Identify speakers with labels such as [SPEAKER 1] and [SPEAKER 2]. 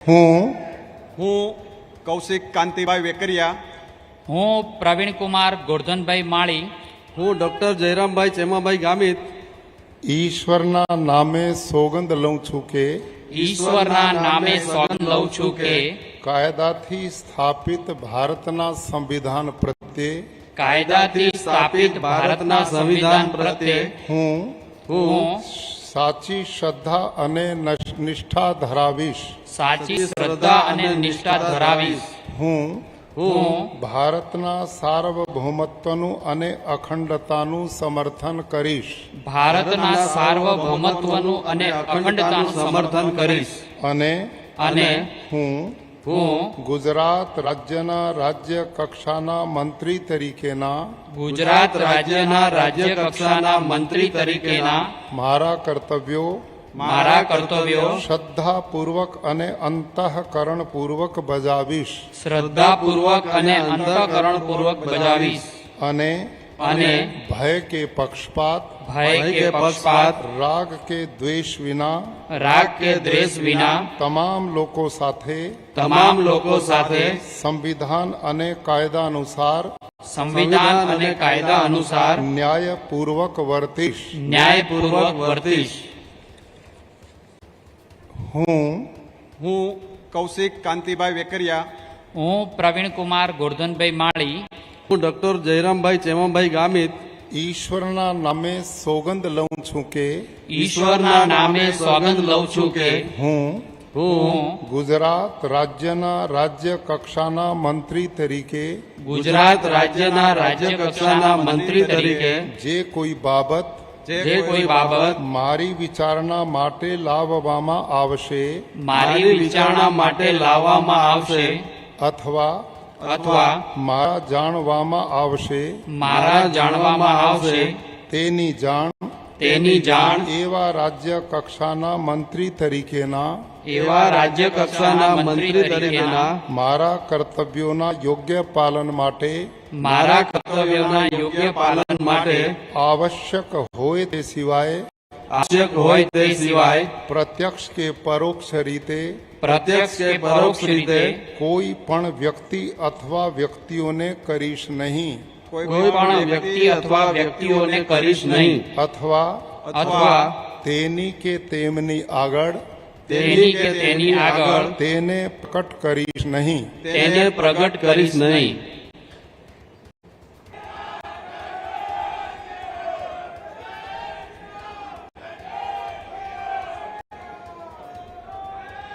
[SPEAKER 1] હું કૌશિક કાંતિભાઈ વેકરિયા,
[SPEAKER 2] હું પ્રવીણકુમાર ગોરધનભાઈ માળી,
[SPEAKER 3] હું ડોક્ટર જયરામભાઈ ચેમાભાઈ ગામિત
[SPEAKER 4] ઈશ્વરના નામે સોગંદ લઉં છું કે
[SPEAKER 2] ઈશ્વરના નામે સોગંદ લઉં છું કે
[SPEAKER 4] કાયદાથી સ્થાપિત ભારતના સંવિધાન પ્રત્યે
[SPEAKER 2] કાયદાથી સ્થાપિત ભારતના સંવિધાન પ્રત્યે હું
[SPEAKER 4] સાચી શ્રદ્ધા અને નિષ્ઠા ધરાવીશ.
[SPEAKER 2] સાચી શ્રદ્ધા અને નિષ્ઠા ધરાવીશ.
[SPEAKER 4] હું
[SPEAKER 2] હું
[SPEAKER 4] ભારતના સાર્વભૌમત્વનું અને અખંડતાનું સમર્થન કરીશ
[SPEAKER 2] ભારતના સાર્વભૌમત્વનું અને અખંડતાનું સમર્થન કરીશ.
[SPEAKER 4] અને હું
[SPEAKER 2] હું
[SPEAKER 4] ગુજરાત રાજ્યના રાજ્ય કક્ષાના મંત્રી તરીકેના
[SPEAKER 2] ગુજરાત રાજ્યના રાજ્ય કક્ષાના મંત્રી તરીકેના
[SPEAKER 4] મારા કર્તવ્યો શ્રદ્ધાપૂર્વક અને અંતઃકરણપૂર્વક બજાવીશ
[SPEAKER 2] શ્રદ્ધાપૂર્વક અને અંતઃકરણપૂર્વક બજાવીશ.
[SPEAKER 4] અને ભય કે પક્ષપાત રાગ કે દ્વેષ વિના તમામ લોકો સાથે સંવિધાન અને કાયદા અનુસાર ન્યાયપૂર્વક વર્તીશ.
[SPEAKER 1] હું કૌશિક કાંતિભાઈ વેકરિયા,
[SPEAKER 2] હું પ્રવીણકુમાર ગોરધનભાઈ માળી,
[SPEAKER 3] હું ડોક્ટર જયરામભાઈ ચેમાભાઈ ગામિત
[SPEAKER 4] ઈશ્વરના નામે સોગંદ લઉં છું કે
[SPEAKER 2] ઈશ્વરના નામે સોગંદ લઉં છું કે
[SPEAKER 4] હું
[SPEAKER 2] હું
[SPEAKER 4] ગુજરાત રાજ્યના રાજ્ય કક્ષાના મંત્રી તરીકે
[SPEAKER 2] ગુજરાત રાજ્યના રાજ્ય કક્ષાના મંત્રી તરીકે
[SPEAKER 4] જે કોઈ બાબત મારી વિચારણા માટે લાવવામાં આવશે અથવા મારા જાણવામાં આવશે તેની જાણ એવા રાજ્ય કક્ષાના મંત્રી તરીકેના મારા કર્તવ્યોના યોગ્ય પાલન માટે આવશ્યક હોય તે સિવાય પ્રત્યક્ષ કે પરોક્ષ રીતે કોઈ પણ વ્યક્તિ અથવા વ્યક્તિઓને કરીશ નહીં અથવા તેની કે તેમની આગળ તેને પ્રગટ કરીશ નહીં.